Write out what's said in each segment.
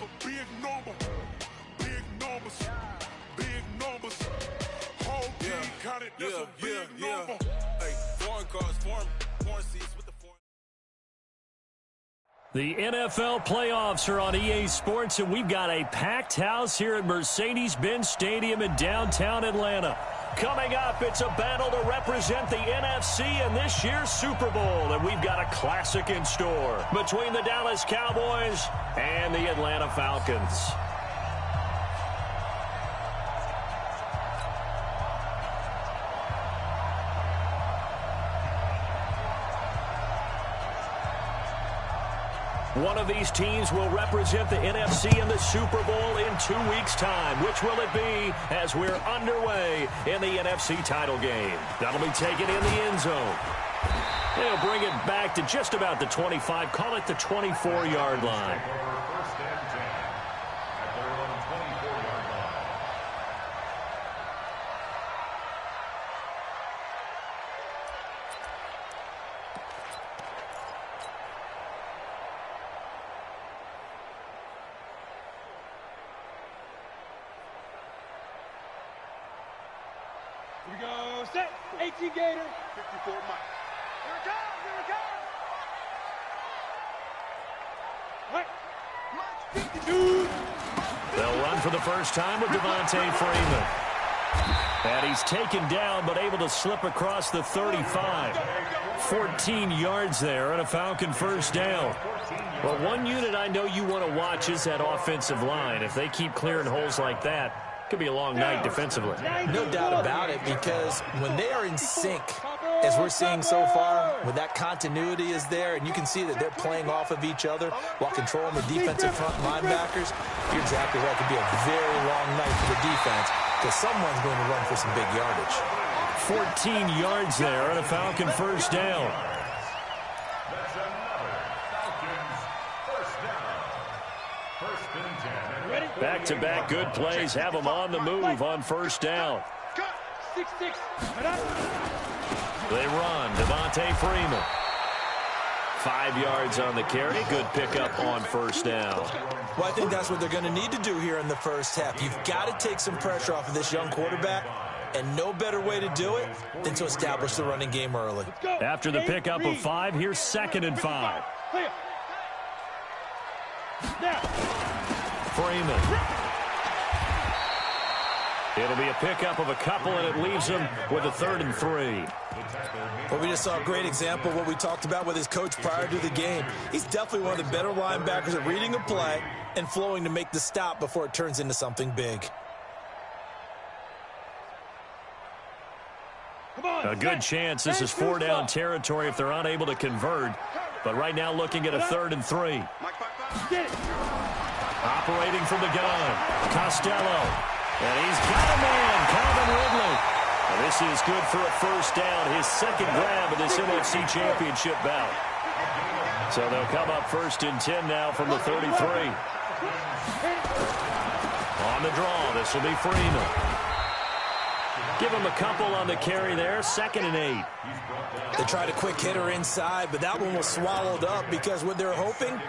a big number. Big numbers. Big numbers. Whole team counted, that's a big number. Hey, foreign cars, foreign seats with the foreign. The NFL playoffs are on EA Sports, and we've got a packed house here at Mercedes-Benz Stadium in downtown Atlanta. Coming up, it's a battle to represent the NFC in this year's Super Bowl, and we've got a classic in store between the Dallas Cowboys and the Atlanta Falcons. One of these teams will represent the NFC in the Super Bowl in 2 weeks' time. Which will it be as we're underway in the NFC title game? That'll be taken in the end zone. They'll bring it back to just about the 25, call it the 24-yard line. Here we go, set, 18 Gator, 54 Mike. Here it comes, here it comes. Mike, 52. They'll run for the first time with Devontae Freeman. And he's taken down but able to slip across the 35. 14 yards there and a Falcon first down. Well, one unit I know you want to watch is that offensive line. If they keep clearing holes like that, could be a long night defensively. No doubt about it, because when they are in sync, as we're seeing so far, when that continuity is there, and you can see that they're playing off of each other while controlling the defensive front linebackers, you're exactly right. It could be a very long night for the defense because someone's going to run for some big yardage. 14 yards there and a Falcon first down. Back-to-back good plays have them on the move on first down. They run. Devontae Freeman. 5 yards on the carry. Good pickup on first down. Well, I think that's what they're going to need to do here in the first half. You've got to take some pressure off of this young quarterback, and no better way to do it than to establish the running game early. After the pickup of 5, here's 2nd and 5. Freeman. It'll be a pickup of a couple, and it leaves him with a 3rd and 3. Well, we just saw a great example of what we talked about with his coach prior to the game. He's definitely one of the better linebackers at reading a play and flowing to make the stop before it turns into something big. A good chance this is 4-down territory if they're unable to convert. But right now looking at a 3rd and 3. Operating from the gun, Costello. And he's got a man, Calvin Ridley. And this is good for a first down, his 2nd grab of this NFC Championship bout. So they'll come up 1st and 10 now from the 33. On the draw, this will be Freeman. Give him a couple on the carry there, 2nd and 8. They tried a quick hitter inside, but that one was swallowed up because what they're hoping,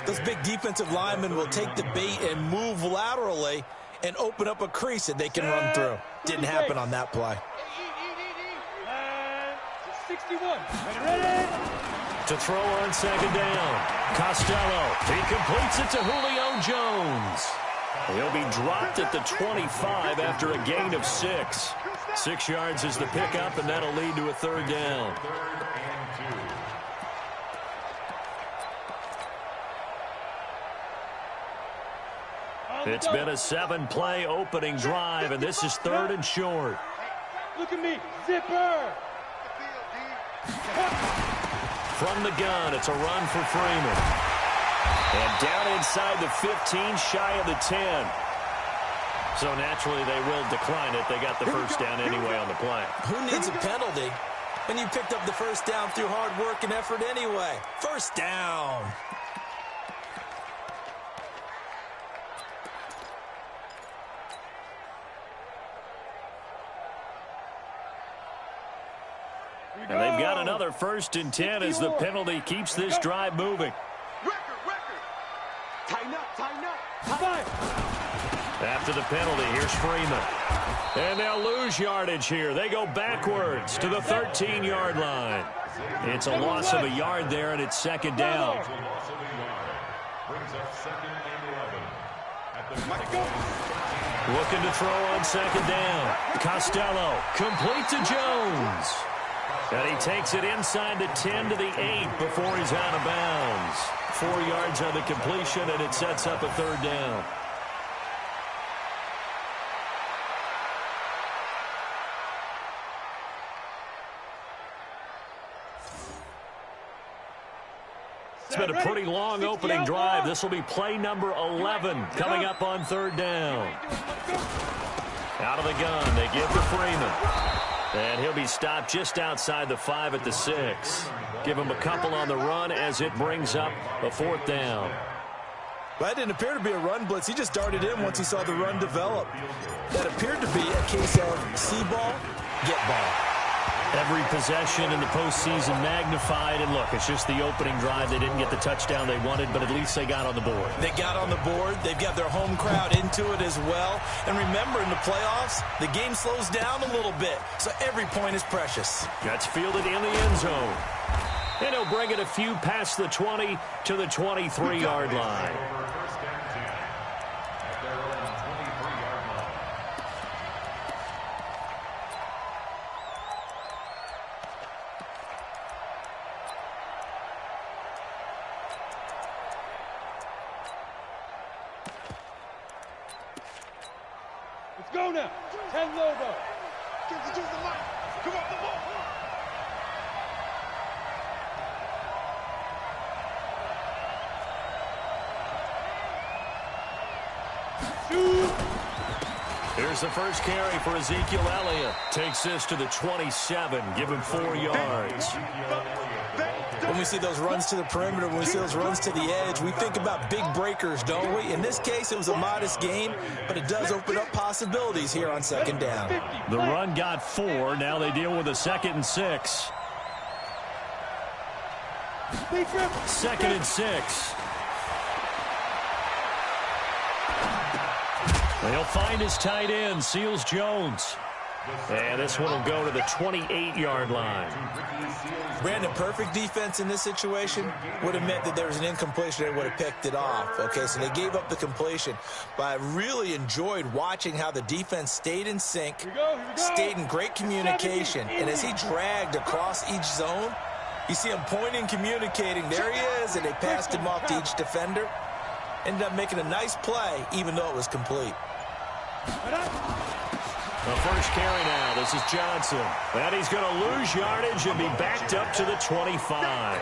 those big defensive linemen will take the bait and move laterally and open up a crease that they can run through. Didn't happen on that play. 61. To throw on 2nd down, Costello. He completes it to Julio Jones. He'll be dropped at the 25 after a gain of 6. 6 yards is the pickup, and that'll lead to a 3rd down. It's been a 7-play opening drive, and this is 3rd and short. Look at me, zipper. From the gun, it's a run for Freeman. And down inside the 15, shy of the 10. So naturally they will decline it. They got the first down anyway on the play. Who needs a penalty when you picked up the first down through hard work and effort anyway? First down. And they've got another 1st and 10 as the penalty keeps this drive moving. Record. Tighten up. After the penalty, here's Freeman. And they'll lose yardage here. They go backwards to the 13-yard line. It's a loss of a yard there, and it's second down. Looking to throw on second down. Costello, complete to Jones. And he takes it inside the 10 to the 8 before he's out of bounds. 4 yards on the completion, and it sets up a third down. It's been a pretty long opening drive. This will be play number 11 coming up on third down. Out of the gun, they give to Freeman. And he'll be stopped just outside the 5 at the 6. Give him a couple on the run as it brings up a fourth down. Well, that didn't appear to be a run blitz. He just darted in once he saw the run develop. That appeared to be a case of see ball, get ball. Every possession in the postseason magnified, and look, it's just the opening drive. They didn't get the touchdown they wanted, but at least they got on the board. They got on the board. They've got their home crowd into it as well. And remember, in the playoffs, the game slows down a little bit, so every point is precious. That's fielded in the end zone. And he'll bring it a few past the 20 to the 23-yard line. Let's go now. 10 logo. Come on, the ball. Here's the first carry for Ezekiel Elliott. Takes this to the 27. Give him 4 yards. When we see those runs to the perimeter, when we see those runs to the edge, we think about big breakers, don't we? In this case, it was a modest gain, but it does open up possibilities here on second down. The run got 4. Now they deal with a 2nd and 6. 2nd and 6. He'll find his tight end, Seals Jones. And this one will go to the 28-yard line. Brandon, perfect defense in this situation would have meant that there was an incompletion. They would have picked it off. Okay, so they gave up the completion. But I really enjoyed watching how the defense stayed in sync, stayed in great communication. And as he dragged across each zone, you see him pointing, communicating. There he is, and they passed him off to each defender. Ended up making a nice play, even though it was complete. The first carry now. This is Johnson. And he's going to lose yardage and be backed up to the 25.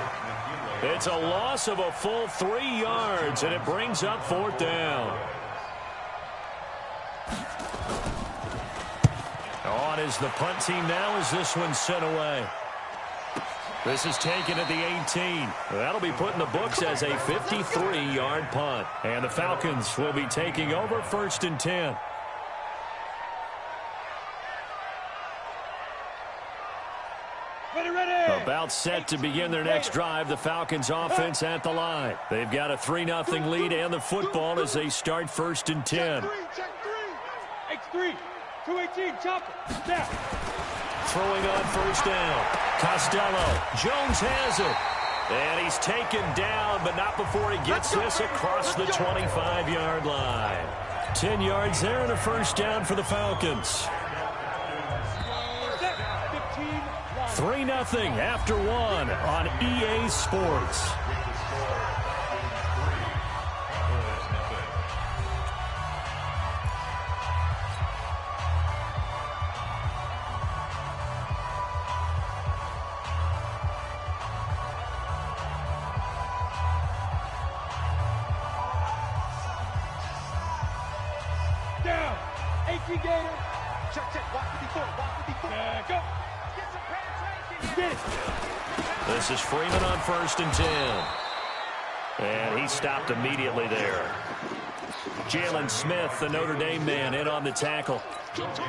It's a loss of a full 3 yards, and it brings up fourth down. On is the punt team now as this one's sent away. This is taken at the 18. That'll be put in the books as a 53-yard punt. And the Falcons will be taking over 1st and 10. About set to begin their next drive. The Falcons offense at the line. They've got a 3-0 lead and the football as they start 1st and 10. X3, 218, chopper, snap. Throwing on 1st down. Costello. Jones has it. And he's taken down, but not before he gets this across the 25-yard line. 10 yards there and a 1st down for the Falcons. 3-0 after 1 on EA Sports. Down. 18 Gator. Check. Watch the before. Go. This is Freeman on 1st and 10. And he stopped immediately there. Jalen Smith, the Notre Dame man, in on the tackle.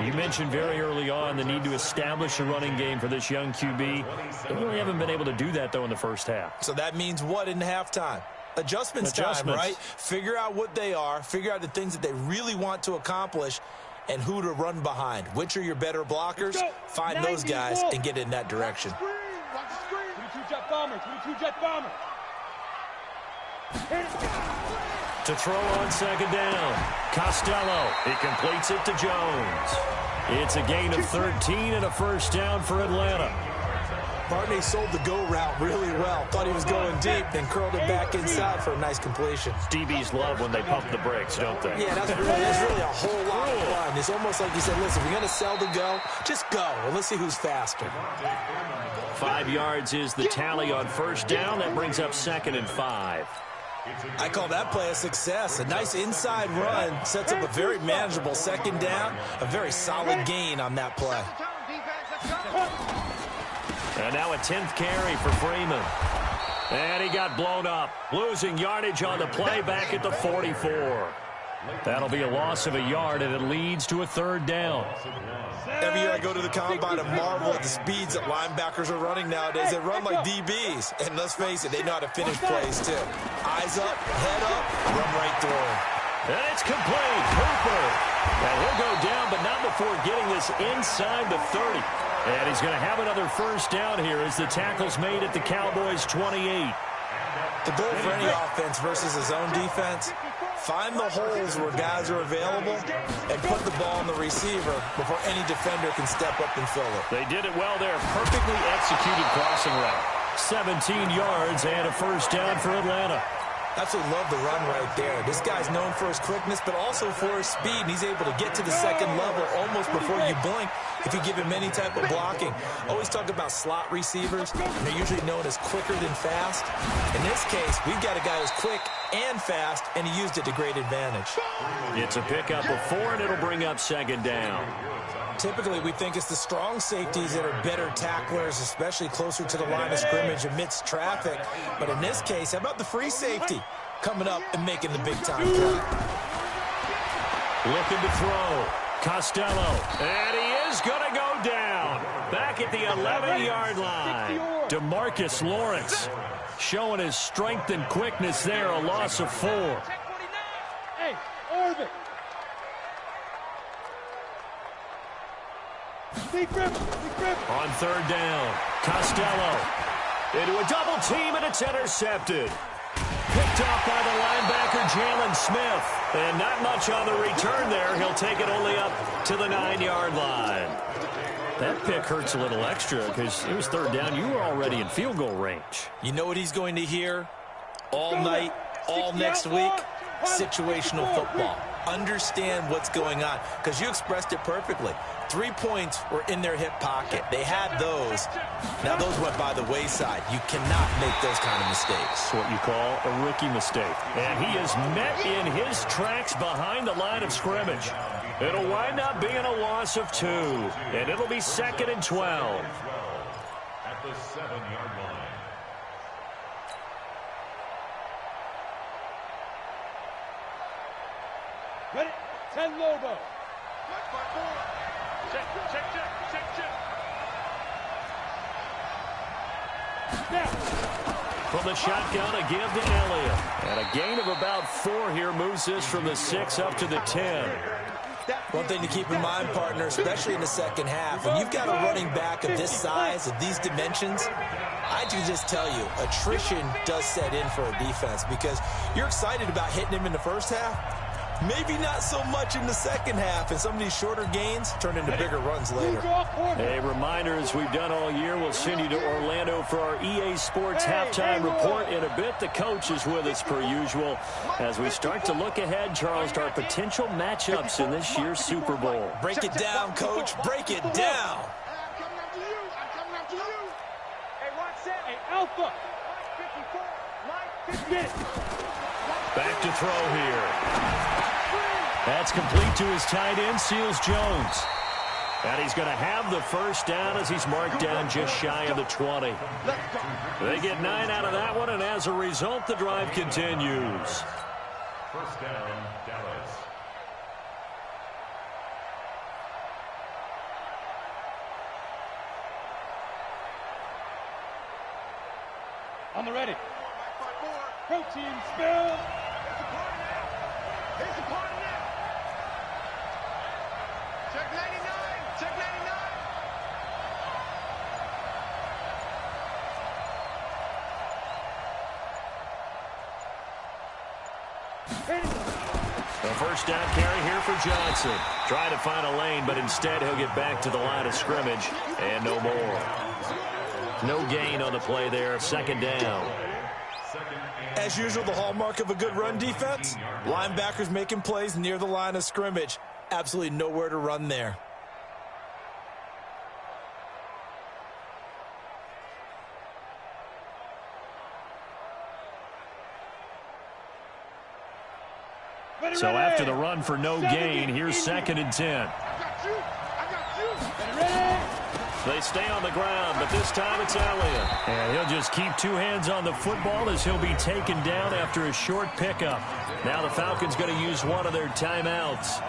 You mentioned very early on the need to establish a running game for this young QB. They really haven't been able to do that, though, in the first half. So that means what in halftime? Adjustments time, right? Figure out what they are, figure out the things that they really want to accomplish, and who to run behind. Which are your better blockers? Find those guys and get in that direction. 22 jet bombers, 22 jet bombers. To throw on second down, Costello. He completes it to Jones. It's a gain of 13 and a first down for Atlanta. Barney sold the go route really well. Thought he was going deep, then curled it back inside for a nice completion. DBs love when they pump the brakes, don't they? Yeah, that's really a whole lot of fun. It's almost like you said, listen, if you're going to sell the go, just go, and let's see who's faster. 5 yards is the tally on first down. That brings up 2nd and 5. I call that play a success. A nice inside run sets up a very manageable second down, a very solid gain on that play. And now a 10th carry for Freeman. And he got blown up, losing yardage on the play back at the 44. That'll be a loss of a yard, and it leads to a 3rd down. Every year I go to the combine and marvel at the speeds that linebackers are running nowadays. They run like DBs. And let's face it, they know how to finish plays too. Eyes up, head up, run right through them. And it's complete. Hooper. And he'll go down, but not before getting this inside the 30. And he's going to have another first down here as the tackle's made at the Cowboys' 28. The goal for any offense versus his own defense, find the holes where guys are available and put the ball on the receiver before any defender can step up and fill it. They did it well there. Perfectly executed crossing route. 17 yards and a first down for Atlanta. Absolutely love the run right there. This guy's known for his quickness, but also for his speed. And he's able to get to the second level almost before you blink if you give him any type of blocking. Always talk about slot receivers. They're usually known as quicker than fast. In this case, we've got a guy who's quick and fast, and he used it to great advantage. It's a pickup of 4, and it'll bring up 2nd down. Typically, we think it's the strong safeties that are better tacklers, especially closer to the line of scrimmage amidst traffic. But in this case, how about the free safety coming up and making the big-time play? Looking to throw. Costello. And he is going to go down. Back at the 11-yard line. DeMarcus Lawrence showing his strength and quickness there. A loss of 4. Hey, Orbit. On 3rd down, Costello into a double team, and it's intercepted. Picked off by the linebacker, Jalen Smith. And not much on the return there. He'll take it only up to the 9-yard line. That pick hurts a little extra because it was 3rd down. You were already in field goal range. You know what he's going to hear all night, all next week? Situational football. Understand what's going on, because you expressed it perfectly. 3 points were in their hip pocket. They had those. Now those went by the wayside. You cannot make those kind of mistakes. That's what you call a rookie mistake. And he is met in his tracks behind the line of scrimmage. It'll wind up being a loss of 2, and it'll be 2nd and 12. At the 7-yard line. Ready? 10 Lobo. Check. From the shotgun, a give to Elliott. And a gain of about 4 here moves this from the 6 up to the 10. One thing to keep in mind, partner, especially in the second half, when you've got a running back of this size, of these dimensions, I can just tell you, attrition does set in for a defense, because you're excited about hitting him in the first half. Maybe not so much in the second half, and some of these shorter gains turn into bigger runs later. A reminder, as we've done all year, we'll send you to Orlando for our EA Sports halftime report in a bit. The coach is with us per usual as we start to look ahead, Charles, to our potential matchups in this year's Super Bowl. Break it down, Coach. Break it down. Hey, Alpha. Back to throw here. That's complete to his tight end, Seals Jones. And he's going to have the first down as he's marked down just shy of the 20. They get 9 out of that one, and as a result, the drive continues. First down, Dallas. On the ready. Protein spill. Here's the party now. Check 99. Check 99. A first down carry here for Johnson. Trying to find a lane, but instead he'll get back to the line of scrimmage and no more. No gain on the play there. Second down. As usual, the hallmark of a good run defense, linebackers making plays near the line of scrimmage. Absolutely nowhere to run there. So after the run for no gain, here's 2nd and 10. They stay on the ground, but this time it's Elliott. And he'll just keep two hands on the football as he'll be taken down after a short pickup. Now the Falcons going to use one of their timeouts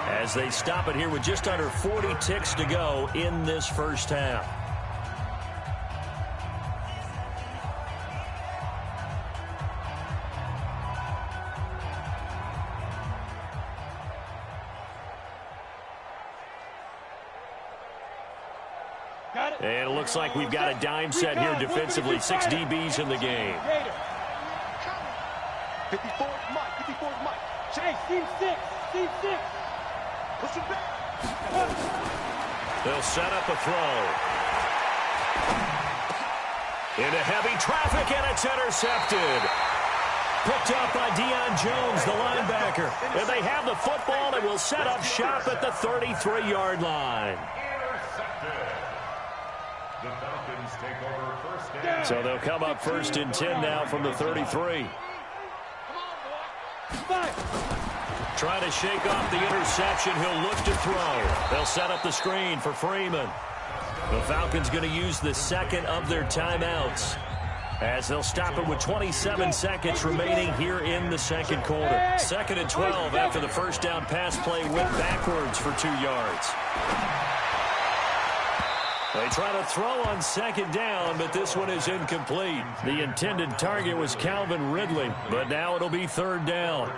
as they stop it here with just under 40 ticks to go in this first half. And it looks like we've got a dime set here defensively. 6 DBs in the game. 54 Mike. 54 Mike. Hey, team 6. Team 6. Push it back. They'll set up a throw. Into heavy traffic, and it's intercepted. Picked up by Deion Jones, the linebacker. And they have the football and will set up shop at the 33-yard line. The Falcons take over first down. So they'll come up 1st and 10 now from the 33. Trying to shake off the interception. He'll look to throw. They'll set up the screen for Freeman. The Falcons going to use the 2nd of their timeouts as they'll stop it with 27 seconds remaining here in the 2nd quarter. 2nd and 12 after the first down pass play went backwards for 2 yards. They try to throw on 2nd down, but this one is incomplete. The intended target was Calvin Ridley, but now it'll be 3rd down.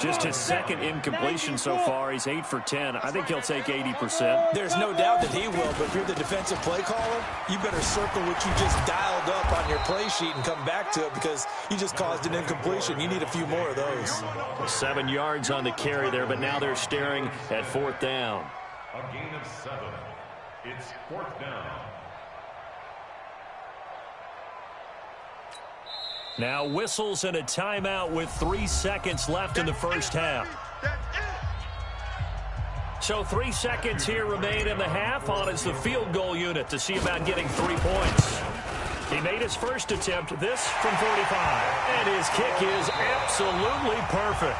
Just his 2nd incompletion so far. He's 8 for 10. I think he'll take 80%. There's no doubt that he will, but if you're the defensive play caller, you better circle what you just dialed up on your play sheet and come back to it because you just caused an incompletion. You need a few more of those. 7 yards on the carry there, but now they're staring at 4th down. A gain of 7. It's 4th down. Now whistles and a timeout with 3 seconds left in the first half. So 3 seconds here remain in the half. On is the field goal unit to see about getting 3 points. He made his first attempt, this from 45. And his kick is absolutely perfect.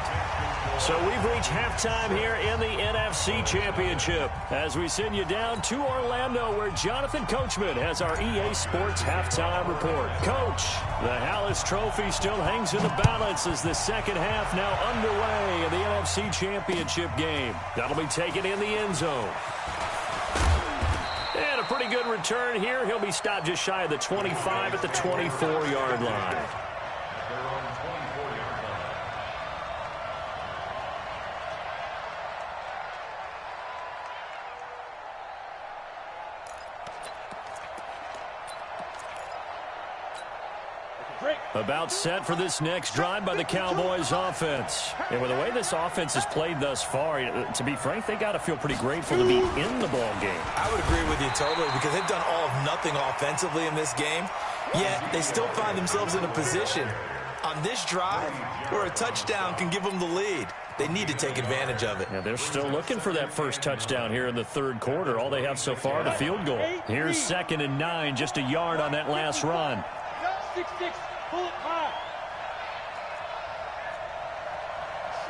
So we've reached halftime here in the NFC Championship as we send you down to Orlando where Jonathan Coachman has our EA Sports halftime report. Coach, the Hallis Trophy still hangs in the balance as the second half now underway in the NFC Championship game. That'll be taken in the end zone. And a pretty good return here. He'll be stopped just shy of the 25 at the 24-yard line. About set for this next drive by the Cowboys offense. And with the way this offense has played thus far, to be frank, they got to feel pretty grateful to be in the ball game. I would agree with you totally because they've done all of nothing offensively in this game, yet they still find themselves in a position on this drive where a touchdown can give them the lead. They need to take advantage of it. Yeah, they're still looking for that first touchdown here in the third quarter. All they have so far, the field goal. Here's 2nd and 9, just a yard on that last run. 6-6. Pull it high.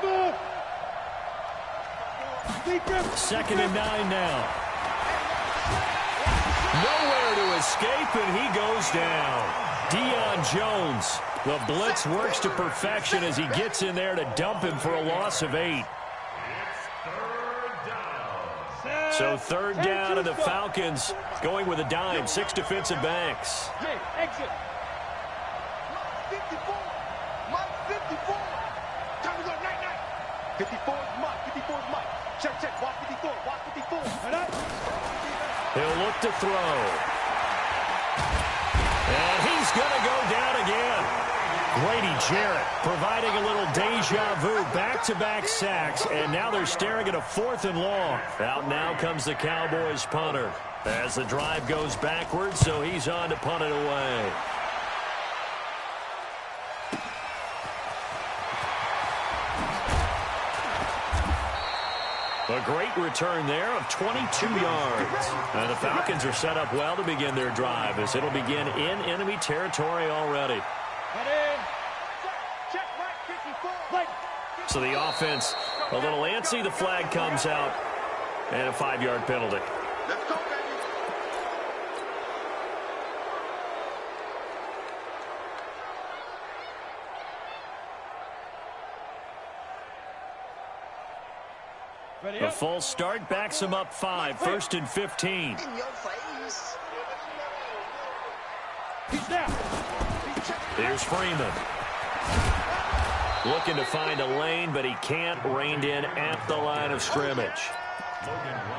Smooth. 2nd and 9 now. Nowhere to escape, and he goes down. Deion Jones. The blitz works to perfection as he gets in there to dump him for a loss of 8. So 3rd down, and the Falcons going with a dime. 6 defensive backs. Exit. Check, check. Watch 54. Watch 54. He'll look to throw. And he's going to go down again. Grady Jarrett providing a little deja vu, back-to-back sacks, and now they're staring at a 4th and long. Out now comes the Cowboys punter as the drive goes backwards, so he's on to punt it away. A great return there of 22 yards. And the Falcons are set up well to begin their drive as it'll begin in enemy territory already. So the offense a little antsy. The flag comes out and a 5-yard penalty. Let's go, baby. A full start backs him up 5, 1st and 15. In your face. He's down. Here's Freeman. Looking to find a lane, but he can't. Reined in at the line of scrimmage.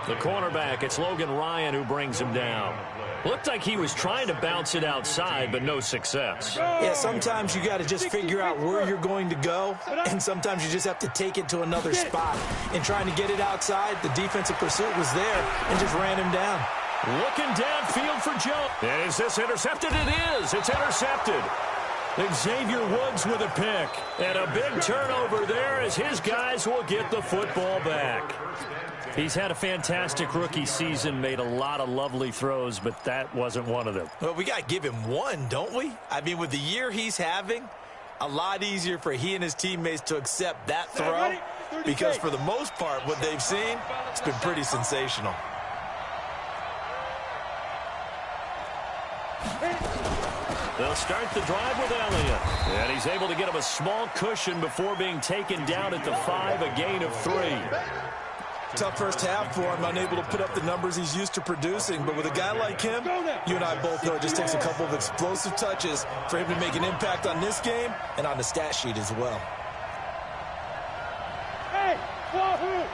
The cornerback, it's Logan Ryan who brings him down. Looked like he was trying to bounce it outside, but no success. Yeah, sometimes you got to just figure out where you're going to go, and sometimes you just have to take it to another spot. In trying to get it outside, the defensive pursuit was there and just ran him down. Looking downfield for Joe. And is this intercepted? It is. It's intercepted. Xavier Woods with a pick. And a big turnover there as his guys will get the football back. He's had a fantastic rookie season, made a lot of lovely throws, but that wasn't one of them. Well, we got to give him one, don't we? I mean, with the year he's having, a lot easier for he and his teammates to accept that throw because for the most part, what they've seen, it's been pretty sensational. They'll start the drive with Elliott. And he's able to get him a small cushion before being taken down at the 5, a gain of 3. Tough first half for him, unable to put up the numbers he's used to producing. But with a guy like him, you and I both know it just takes a couple of explosive touches for him to make an impact on this game and on the stat sheet as well. Hey, Wahoo!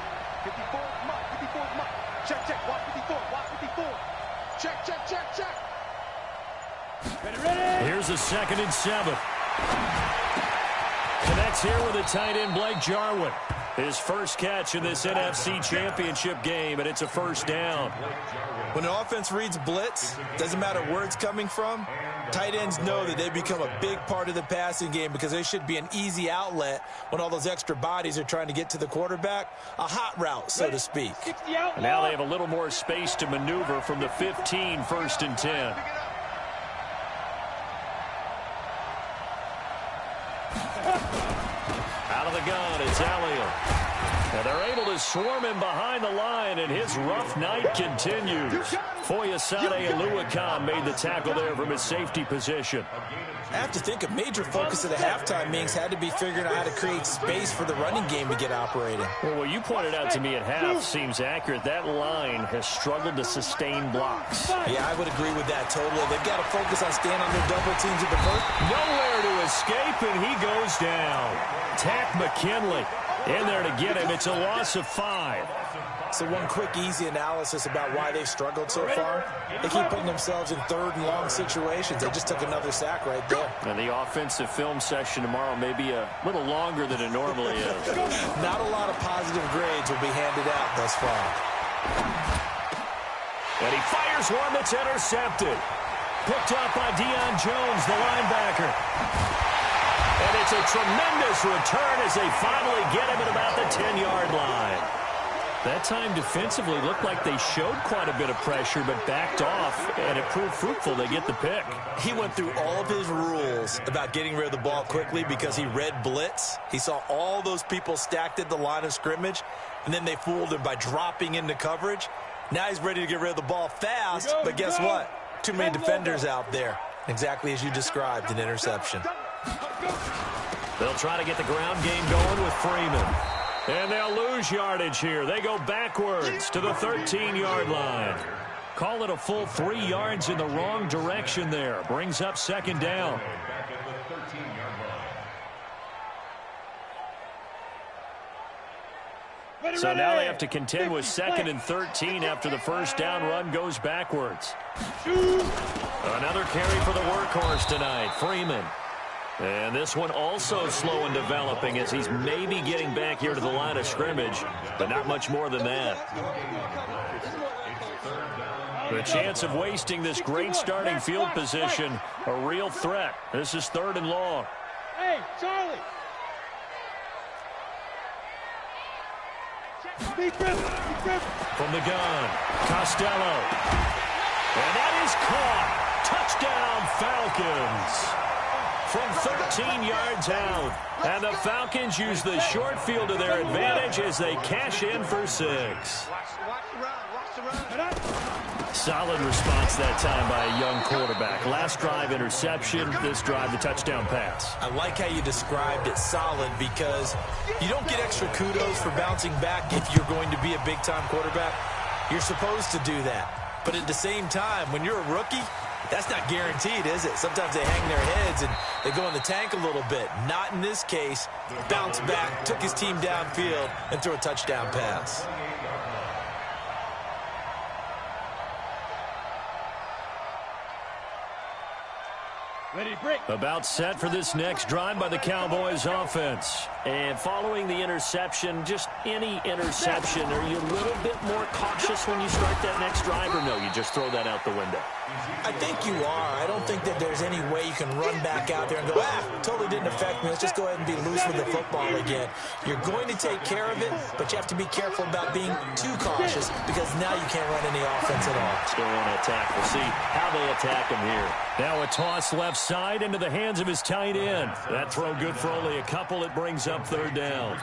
54 is Mike. 54 is Mike. Check, check. Watch 54. Watch 54. Check, check, check, check. Ready? Here's a 2nd and 7. Connects here with a tight end, Blake Jarwin. His first catch in this NFC Championship game, and it's a 1st down. When an offense reads blitz, doesn't matter where it's coming from, tight ends know that they become a big part of the passing game because they should be an easy outlet when all those extra bodies are trying to get to the quarterback. A hot route, so to speak. And now they have a little more space to maneuver from the 15, 1st and 10. Out of the gun, it's Elliott. And they're able to swarm him behind the line, and his rough night continues. Foyesade Aluakan made the tackle there from his safety position. I have to think a major focus of the halftime meetings had to be figuring out how to create space for the running game to get operating. Well, what you pointed out to me at half seems accurate. That line has struggled to sustain blocks. Yeah, I would agree with that totally. They've got to focus on staying on their double teams at the first. Nowhere to escape, and he goes down. Tack McKinley in there to get him. It's a loss of 5. So one quick, easy analysis about why they've struggled so far. They keep putting themselves in 3rd and long situations. They just took another sack right there. And the offensive film session tomorrow may be a little longer than it normally is. Not a lot of positive grades will be handed out thus far. And he fires one that's intercepted. Picked up by Deion Jones, the linebacker. And it's a tremendous return as they finally get him at about the 10-yard line. That time defensively looked like they showed quite a bit of pressure but backed off, and it proved fruitful. They get the pick. He went through all of his rules about getting rid of the ball quickly because he read blitz. He saw all those people stacked at the line of scrimmage, and then they fooled him by dropping into coverage. Now he's ready to get rid of the ball fast, but guess what? Too many defenders out there. Exactly as you described, an interception. They'll try to get the ground game going with Freeman. And they'll lose yardage here. They go backwards to the 13-yard line. Call it a full 3 yards in the wrong direction there. Brings up 2nd down. So now they have to contend with 2nd and 13 after the first down run goes backwards. Another carry for the workhorse tonight, Freeman. And this one also slow in developing as he's maybe getting back here to the line of scrimmage, but not much more than that. The chance of wasting this great starting field position, a real threat. This is 3rd and long. Hey, Charlie! From the gun, Costello. And that is caught. Touchdown, Falcons. From 13 yards out. And the Falcons use the short field to their advantage as they cash in for 6. Solid response that time by a young quarterback. Last drive, interception. This drive, the touchdown pass. I like how you described it, solid, because you don't get extra kudos for bouncing back if you're going to be a big-time quarterback. You're supposed to do that. But at the same time, when you're a rookie, that's not guaranteed, is it? Sometimes they hang their heads and they go in the tank a little bit. Not in this case. Bounced back, took his team downfield, and threw a touchdown pass. About set for this next drive by the Cowboys offense. And following the interception, just any interception, are you a little bit more cautious when you start that next drive, or no, you just throw that out the window? I think you are. I don't think that there's any way you can run back out there and go, totally didn't affect me. Let's just go ahead and be loose with the football again. You're going to take care of it, but you have to be careful about being too cautious because now you can't run any offense at all. Still want to attack. We'll see how they attack him here. Now a toss left side into the hands of his tight end. That throw good for only a couple. It brings up 3rd down.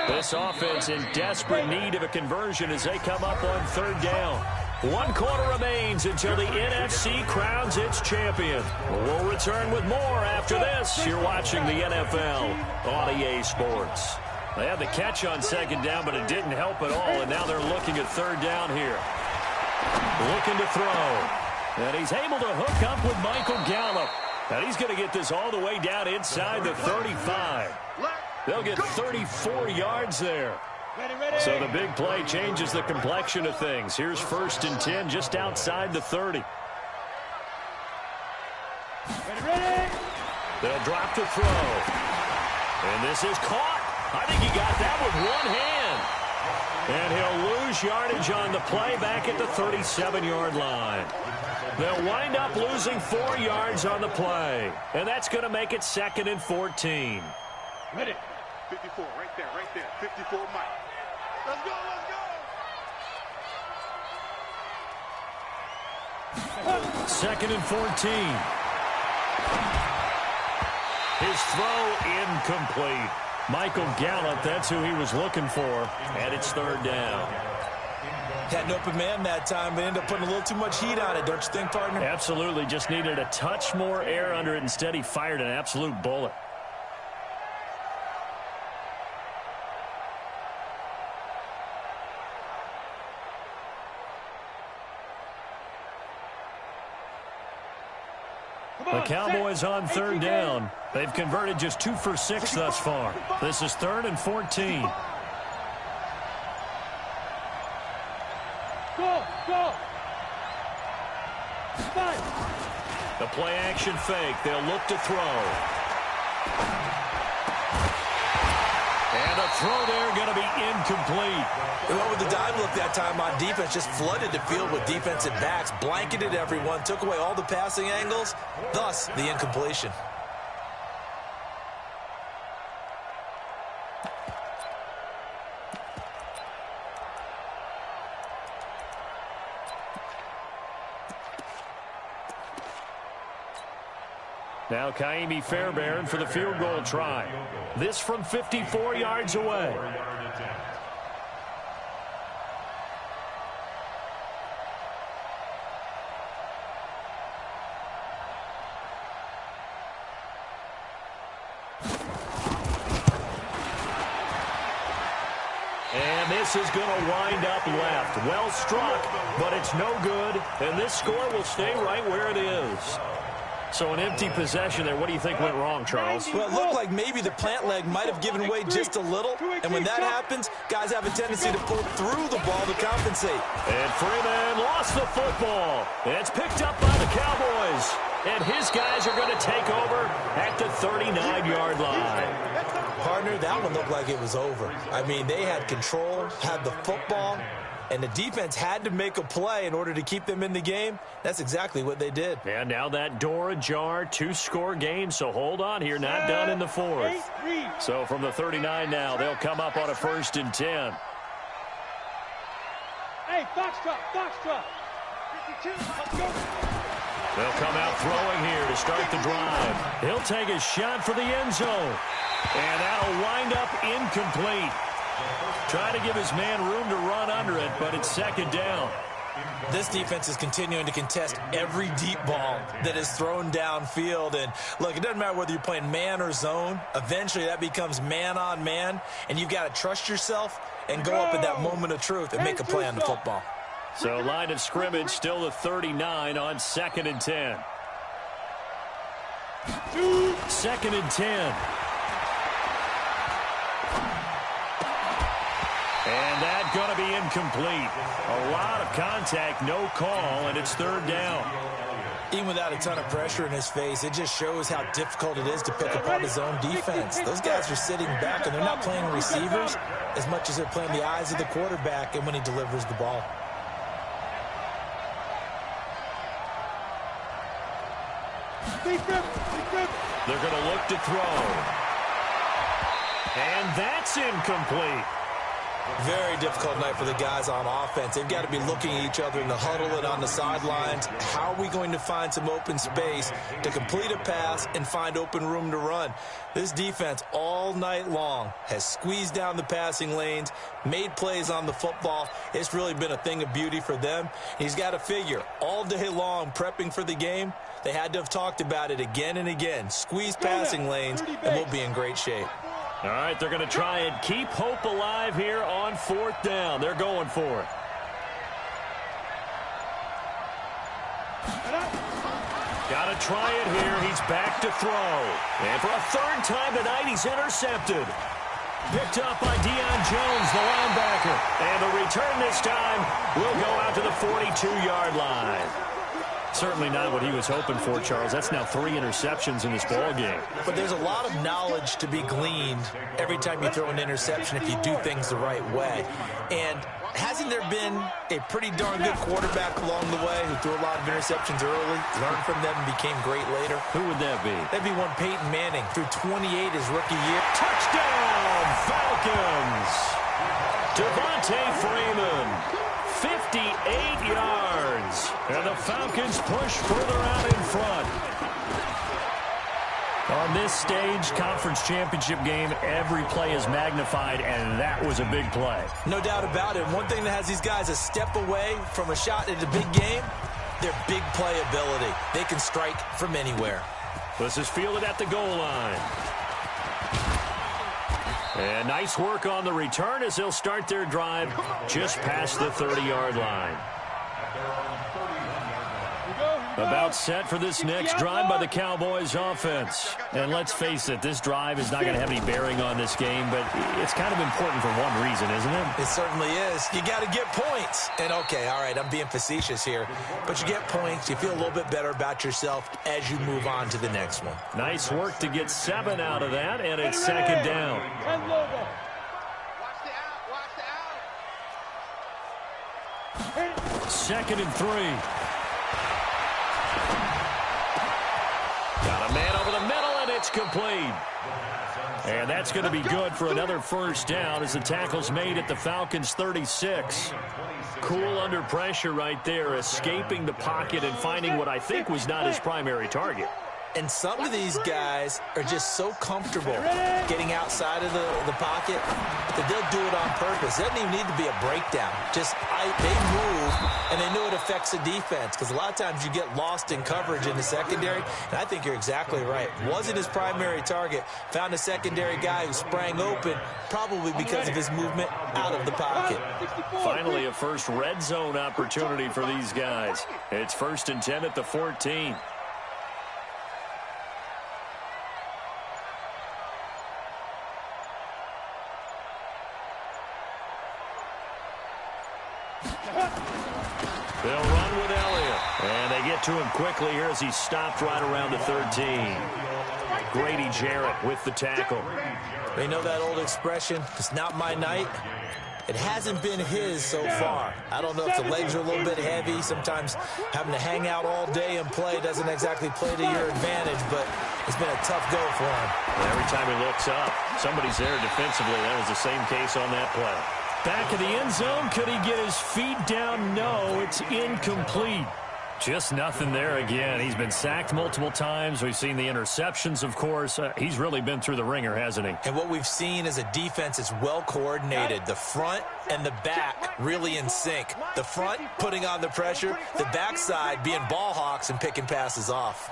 This offense in desperate need of a conversion as they come up on 3rd down. 1 quarter remains until the NFC crowns its champion. We'll return with more after this. You're watching the NFL on EA Sports. They had the catch on 2nd down, but it didn't help at all, and now they're looking at 3rd down here. Looking to throw. And he's able to hook up with Michael Gallup. And he's going to get this all the way down inside the 35. They'll get 34 yards there. So the big play changes the complexion of things. Here's 1st and 10 just outside the 30. They'll drop to throw. And this is caught. I think he got that with one hand. And he'll lose yardage on the play back at the 37-yard line. They'll wind up losing 4 yards on the play. And that's going to make it 2nd and 14. Ready. 54, right there, 54, Mike. Let's go, let's go. 2nd and 14. His throw incomplete. Michael Gallup, that's who he was looking for. And it's 3rd down. Had an open man that time, but ended up putting a little too much heat on it, don't you think, partner? Absolutely. Just needed a touch more air under it. Instead, he fired an absolute bullet. The Cowboys on 3rd down. They've converted just 2 for 6 thus far. This is 3rd and 14. Go! The play action fake. They'll look to throw. And a throw there going to be incomplete. They went with the dive look that time on defense, just flooded the field with defensive backs, blanketed everyone, took away all the passing angles, thus the incompletion. Now Kaimi Fairbairn for the field goal try. This from 54 yards away. And this is going to wind up left. Well struck, but it's no good. And this score will stay right where it is. So an empty possession there. What do you think went wrong, Charles? Well, it looked like maybe the plant leg might have given way just a little. And when that happens, guys have a tendency to pull through the ball to compensate. And Freeman lost the football. It's picked up by the Cowboys. And his guys are going to take over at the 39-yard line. Partner, that one looked like it was over. I mean, they had control, had the football, and the defense had to make a play in order to keep them in the game. That's exactly what they did. And now that door ajar, 2-score game, so hold on here, not done in the fourth. So from the 39 now, they'll come up on a 1st and 10. Hey, foxtrot, foxtrot. 52, let's go. They'll come out throwing here to start the drive. He'll take a shot for the end zone. And that'll wind up incomplete. Trying to give his man room to run under it, but it's 2nd down. This defense is continuing to contest every deep ball that is thrown downfield. And, look, it doesn't matter whether you're playing man or zone. Eventually that becomes man on man, and you've got to trust yourself and go up at that moment of truth and make a play on the football. So line of scrimmage still the 39 on 2nd and 10. 2nd and 10. And that's going to be incomplete. A lot of contact, no call, and it's 3rd down. Even without a ton of pressure in his face, it just shows how difficult it is to pick apart his own defense. Those guys are sitting back, and they're not playing receivers as much as they're playing the eyes of the quarterback and when he delivers the ball. They're going to look to throw. And that's incomplete. Very difficult night for the guys on offense. They've got to be looking at each other in the huddle and on the sidelines. How are we going to find some open space to complete a pass and find open room to run? This defense all night long has squeezed down the passing lanes, made plays on the football. It's really been a thing of beauty for them. He's got to figure all day long prepping for the game. They had to have talked about it again and again. Squeeze passing lanes, and we'll be in great shape. All right, they're going to try and keep hope alive here on 4th down. They're going for it. Got to try it here. He's back to throw. And for a 3rd time tonight, he's intercepted. Picked up by Deion Jones, the linebacker. And the return this time will go out to the 42-yard line. Certainly not what he was hoping for, Charles. That's now 3 interceptions in this ball game. But there's a lot of knowledge to be gleaned every time you throw an interception if you do things the right way. And hasn't there been a pretty darn good quarterback along the way who threw a lot of interceptions early, learned from them, and became great later? Who would that be? That'd be one Peyton Manning, threw 28 his rookie year. Touchdown, Falcons! Devontae Freeman. 58 yards. And the Falcons push further out in front. On this stage, conference championship game, every play is magnified, and that was a big play. No doubt about it. One thing that has these guys a step away from a shot at a big game, their big play ability. They can strike from anywhere. This is fielded at the goal line. And nice work on the return as they'll start their drive just past the 30-yard line. About set for this next drive by the Cowboys offense. And let's face it, this drive is not going to have any bearing on this game, but it's kind of important for one reason, isn't it? It certainly is. You got to get points. And, okay, all right, I'm being facetious here, but you get points. You feel a little bit better about yourself as you move on to the next one. Nice work to get 7 out of that, and it's 2nd down. Second and 3. Got a man over the middle, and it's complete. And that's going to be good for another 1st down as the tackle's made at the Falcons' 36. Cool under pressure right there, escaping the pocket and finding what I think was not his primary target. And some of these guys are just so comfortable getting outside of the pocket that they'll do it on purpose. It doesn't even need to be a breakdown. Just they move, and they know it affects the defense because a lot of times you get lost in coverage in the secondary, and I think you're exactly right. Wasn't his primary target. Found a secondary guy who sprang open, probably because of his movement out of the pocket. Finally, a first red zone opportunity for these guys. It's 1st and 10 at the 14. They'll run with Elliott. And they get to him quickly here as he's stopped right around the 13. Grady Jarrett with the tackle. They know that old expression, it's not my night. It hasn't been his so far. I don't know if the legs are a little bit heavy. Sometimes having to hang out all day and play doesn't exactly play to your advantage, but it's been a tough go for him. Every time he looks up, somebody's there defensively. That was the same case on that play. Back in the end zone, could he get his feet down? No, it's incomplete. Just nothing there again. He's been sacked multiple times. We've seen the interceptions, of course. He's really been through the ringer, hasn't he? And what we've seen is a defense is well coordinated. The front and the back really in sync. The front putting on the pressure, the backside being ball hawks and picking passes off.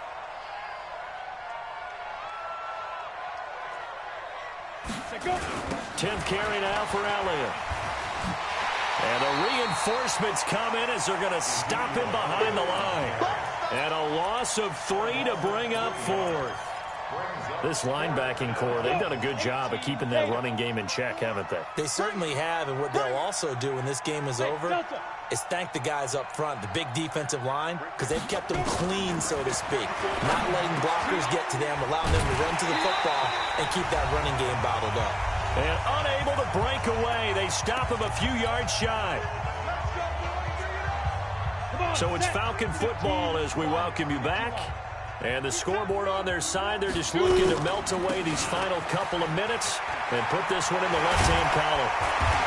Tenth carry now for Elliott. And the reinforcements come in as they're going to stop him behind the line. And a loss of 3 to bring up 4th. This linebacking core, they've done a good job of keeping that running game in check, haven't they? They certainly have, and what they'll also do when this game is over is thank the guys up front, the big defensive line, because they've kept them clean, so to speak. Not letting blockers get to them, allowing them to run to the football and keep that running game bottled up. And unable to break away. They stop him a few yards shy. So it's Falcon football as we welcome you back. And the scoreboard on their side, they're just looking to melt away these final couple of minutes and put this one in the left-hand column.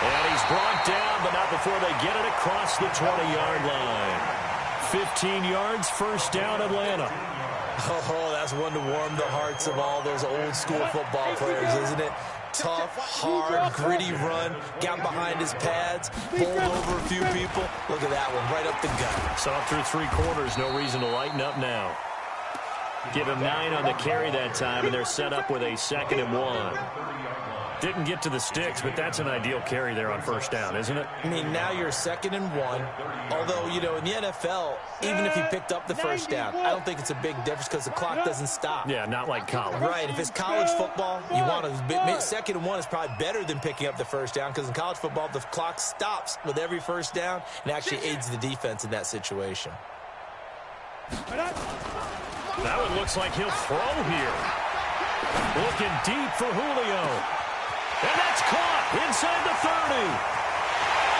And he's brought down, but not before they get it across the 20-yard line. 15 yards, first down, Atlanta. Oh, that's one to warm the hearts of all those old-school football players, isn't it? Tough, hard, gritty run. Got behind his pads, bowled over a few people. Look at that one, right up the gut. So through 3 quarters, no reason to lighten up now. Give him 9 on the carry that time, and they're set up with a 2nd and 1. Didn't get to the sticks, but that's an ideal carry there on first down, isn't it? I mean, now you're 2nd and 1. Although, you know, in the NFL, even if you picked up the first down, I don't think it's a big difference because the clock doesn't stop. Yeah, not like college. Right. If it's college football, you want to 2nd and 1 is probably better than picking up the first down because in college football, the clock stops with every first down and actually aids the defense in that situation. That one looks like he'll throw here. Looking deep for Julio. And that's caught inside the 30.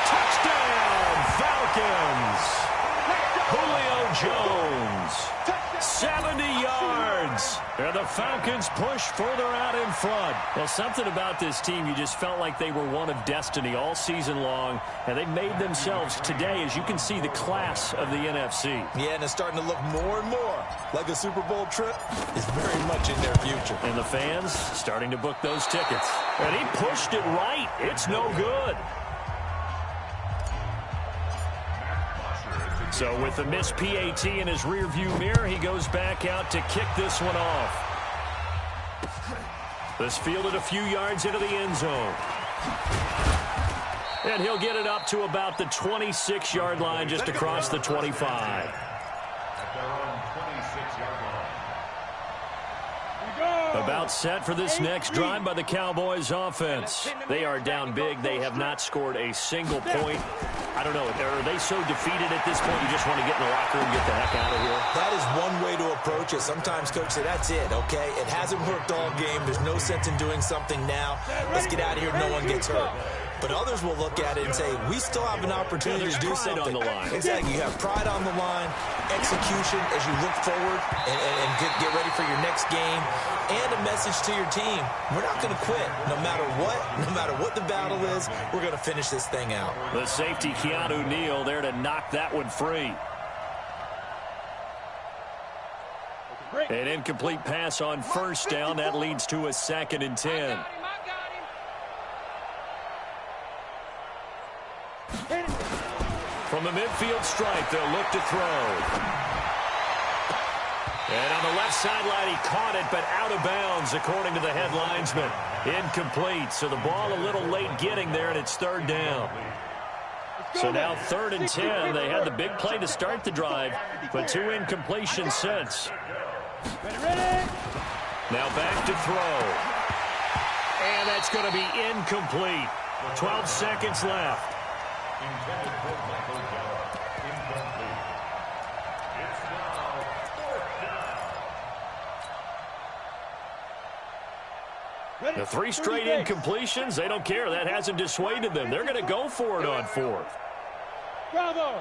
Touchdown, Falcons. Julio Jones. 70 yards. And the Falcons push further out in front. Well, something about this team, you just felt like they were one of destiny all season long. And they made themselves today, as you can see, the class of the NFC. Yeah, and it's starting to look more and more like a Super Bowl trip is very much in their future. And the fans starting to book those tickets. And he pushed it right. It's no good. So with the missed PAT in his rearview mirror, he goes back out to kick this one off. This fielded a few yards into the end zone. And he'll get it up to about the 26-yard line, just across the 25. About set for this next drive by the Cowboys offense. They are down big. They have not scored a single point. I don't know. Are they so defeated at this point you just want to get in the locker room and get the heck out of here? That is one way to approach it. Sometimes coach say, that's it, okay? It hasn't worked all game. There's no sense in doing something now. Let's get out of here. No one gets hurt. But others will look at it and say, we still have an opportunity to do something. On the line. Exactly. You have pride on the line, execution as you look forward and get ready for your next game, and a message to your team. We're not going to quit. No matter what the battle is, we're going to finish this thing out. The safety, Keanu Neal, there to knock that one free. An incomplete pass on first down. That leads to a 2nd and 10. From the midfield stripe, they'll look to throw. And on the left sideline, he caught it, but out of bounds, according to the head linesman. Incomplete, so the ball a little late getting there, and it's 3rd down. So now 3rd and 10. They had the big play to start the drive, but 2 incompletions since. Now back to throw. And that's going to be incomplete. 12 seconds left. intended for Michael Gallup. Incomplete. It's now 4th down. The 3 straight incompletions, they don't care. That hasn't dissuaded them. They're going to go for it on 4th. Bravo!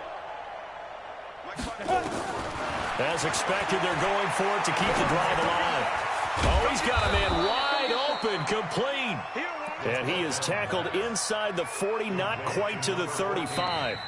As expected, they're going for it to keep the drive alive. Oh, he's got a man wide open, complete. And he is tackled inside the 40, not quite to the 35.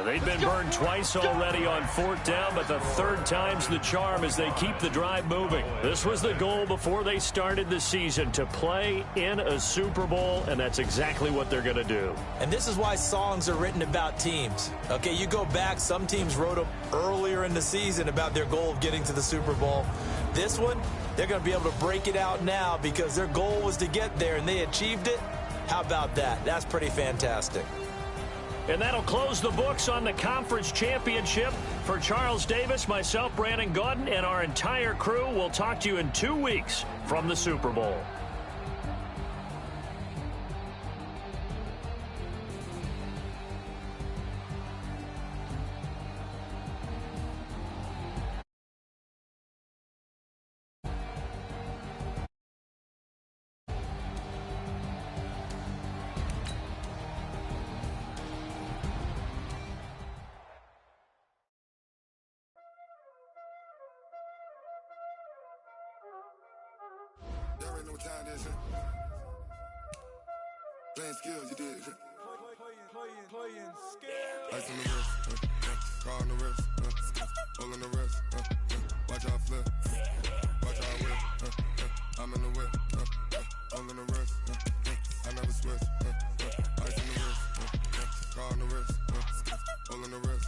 They've been burned twice already on 4th down, but the 3rd time's the charm as they keep the drive moving. This was the goal before they started the season, to play in a Super Bowl, and that's exactly what they're going to do. And this is why songs are written about teams. Okay, you go back, some teams wrote them earlier in the season about their goal of getting to the Super Bowl. This one, they're going to be able to break it out now because their goal was to get there, and they achieved it. How about that? That's pretty fantastic. And that'll close the books on the conference championship. For Charles Davis, myself, Brandon Gaudin, and our entire crew, we'll talk to you in 2 weeks from the Super Bowl. Y'all already know what time it is, Playing skills, you did, Playing skills. Ice on the wrist, car on the wrist, hole in the wrist, watch out flip, watch out whip, I'm in the whip, hole in the wrist, I never switch, ice on the wrist, car on the wrist, hole in the wrist.